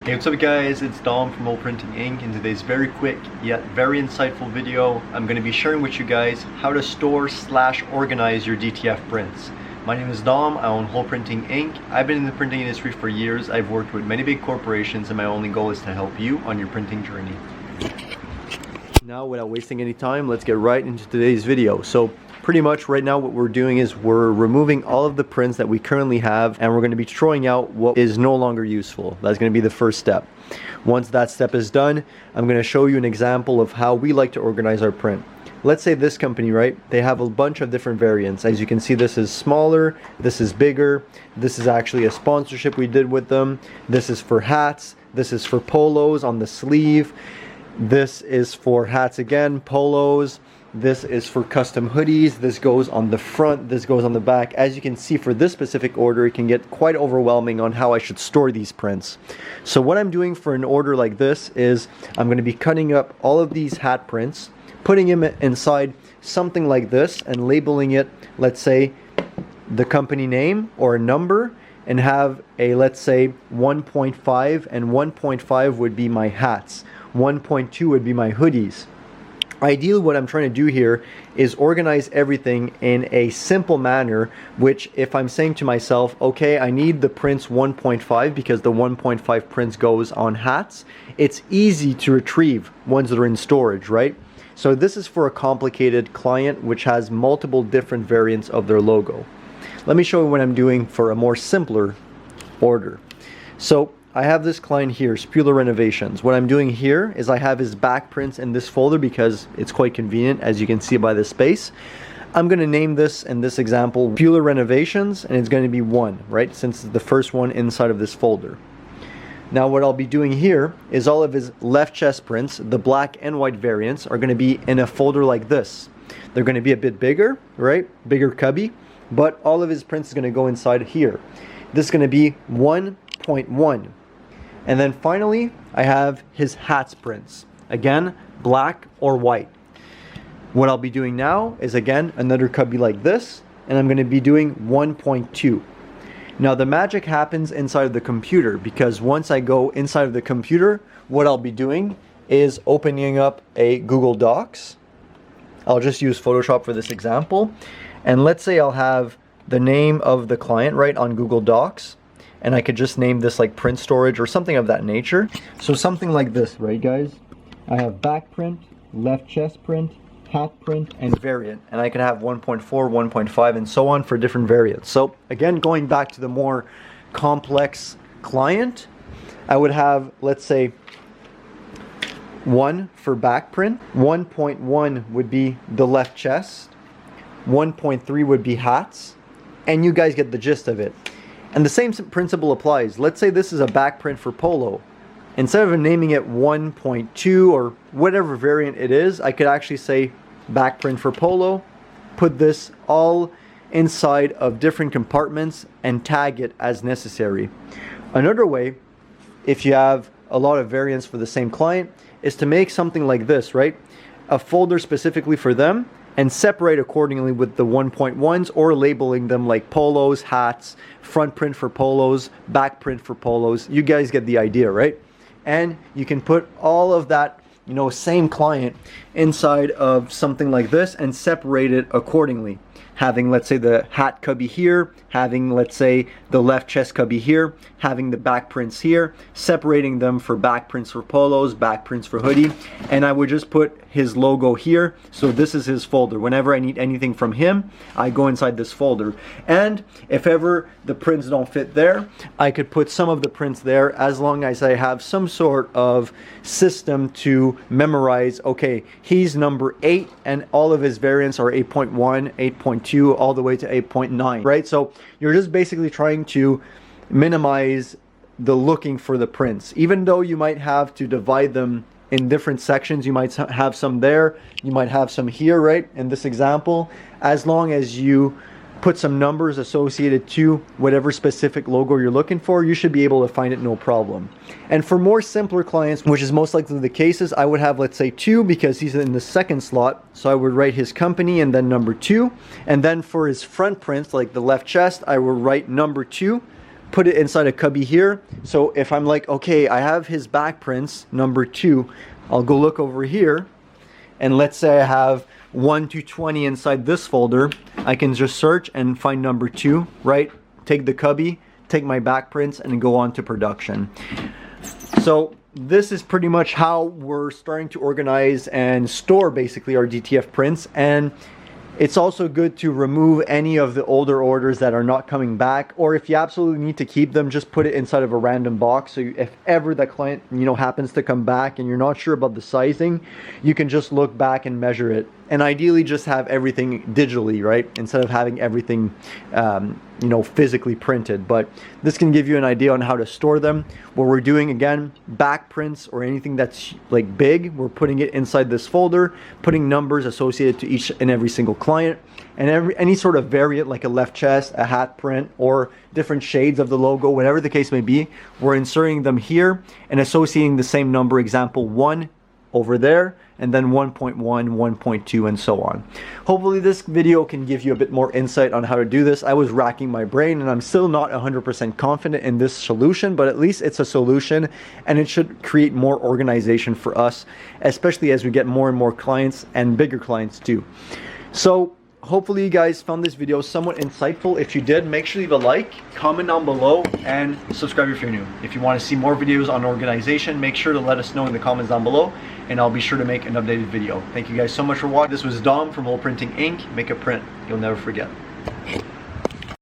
Hey, what's up guys, it's Dom from Printing Inc. In today's very quick yet very insightful video, I'm going to be sharing with you guys how to store/organize your DTF prints. My name is Dom, I own Whole Printing Inc. I've been in the printing industry for years. I've worked with many big corporations and my only goal is to help you on your printing journey. Now, without wasting any time, let's get right into today's video. So pretty much right now what we're doing is we're removing all of the prints that we currently have, and we're going to be throwing out what is no longer useful. That's going to be the first step. Once that step is done, I'm going to show you an example of how we like to organize our print. Let's say this company, right? They have a bunch of different variants. As you can see, this is smaller, this is bigger, this is actually a sponsorship we did with them, this is for hats, this is for polos on the sleeve, this is for hats again, polos, this is for custom hoodies, this goes on the front, this goes on the back. As you can see, for this specific order, it can get quite overwhelming on how I should store these prints. So what I'm doing for an order like this is I'm going to be cutting up all of these hat prints, putting them inside something like this and labeling it, let's say, the company name or a number, and have a, let's say, 1.5, and 1.5 would be my hats. 1.2 would be my hoodies. Ideally, what I'm trying to do here is organize everything in a simple manner, which if I'm saying to myself, okay, I need the prints 1.5 because the 1.5 prints goes on hats, it's easy to retrieve once they're in storage, right? So this is for a complicated client which has multiple different variants of their logo. Let me show you what I'm doing for a more simpler order. So I have this client here, Spuler Renovations. What I'm doing here is I have his back prints in this folder because it's quite convenient, as you can see by the space. I'm going to name this, in this example, Spuler Renovations, and it's going to be 1, right? Since it's the first one inside of this folder. Now what I'll be doing here is all of his left chest prints, the black and white variants, are going to be in a folder like this. They're going to be a bit bigger, right? Bigger cubby, but all of his prints is going to go inside here. This is going to be 1.1. And then finally, I have his hats prints. Again, black or white. What I'll be doing now is, again, another cubby like this, and I'm going to be doing 1.2. Now the magic happens inside of the computer, because once I go inside of the computer, what I'll be doing is opening up a Google Docs. I'll just use Photoshop for this example. And let's say I'll have the name of the client, right, on Google Docs. And I could just name this like print storage or something of that nature. So something like this, right guys? I have back print, left chest print, hat print, and variant. And I can have 1.4, 1.5, and so on for different variants. So again, going back to the more complex client, I would have, let's say, 1 for back print, 1.1 would be the left chest, 1.3 would be hats, and you guys get the gist of it. And the same principle applies. Let's say this is a back print for polo. Instead of naming it 1.2 or whatever variant it is, I could actually say back print for polo, put this all inside of different compartments and tag it as necessary. Another way, if you have a lot of variants for the same client, is to make something like this, right? A folder specifically for them, and separate accordingly with the 1.1s, or labeling them like polos, hats, front print for polos, back print for polos. You guys get the idea, right? And you can put all of that, you know, same client inside of something like this and separate it accordingly. Having, let's say, the hat cubby here, having, let's say, the left chest cubby here, having the back prints here, separating them for back prints for polos, back prints for hoodie, and I would just put his logo here. So this is his folder. Whenever I need anything from him, I go inside this folder. And if ever the prints don't fit there, I could put some of the prints there, as long as I have some sort of system to memorize, okay, he's number 8 and all of his variants are 8.1, 8.2, all the way to 8.9, right? So you're just basically trying to minimize the looking for the prints. Even though you might have to divide them in different sections, you might have some there, you might have some here, right? In this example, as long as you put some numbers associated to whatever specific logo you're looking for, you should be able to find it no problem. And for more simpler clients, which is most likely the cases, I would have, let's say, 2, because he's in the second slot. So I would write his company and then number 2. And then for his front prints, like the left chest, I will write number 2, put it inside a cubby here. So if I'm like, okay, I have his back prints, number 2, I'll go look over here, and let's say I have 1 to 20 inside this folder. I can just search and find number 2, right? Take the cubby, take my back prints, and go on to production. So this is pretty much how we're starting to organize and store basically our DTF prints. And it's also good to remove any of the older orders that are not coming back, or if you absolutely need to keep them, just put it inside of a random box. So if ever the client, you know, happens to come back and you're not sure about the sizing, you can just look back and measure it. And ideally just have everything digitally, right? Instead of having everything, you know, physically printed. But this can give you an idea on how to store them. What we're doing, again, back prints or anything that's like big, we're putting it inside this folder, putting numbers associated to each and every single client. And any sort of variant like a left chest, a hat print, or different shades of the logo, whatever the case may be, we're inserting them here and associating the same number, example 1 over there, and then 1.1, 1.2, and so on. Hopefully this video can give you a bit more insight on how to do this. I was racking my brain and I'm still not 100% confident in this solution, but at least it's a solution and it should create more organization for us, especially as we get more and more clients and bigger clients too. So hopefully you guys found this video somewhat insightful. If you did, make sure you leave a like, comment down below, and subscribe if you're new. If you want to see more videos on organization, make sure to let us know in the comments down below, and I'll be sure to make an updated video. Thank you guys so much for watching. This was Dom from Whole Printing Inc. Make a print you'll never forget.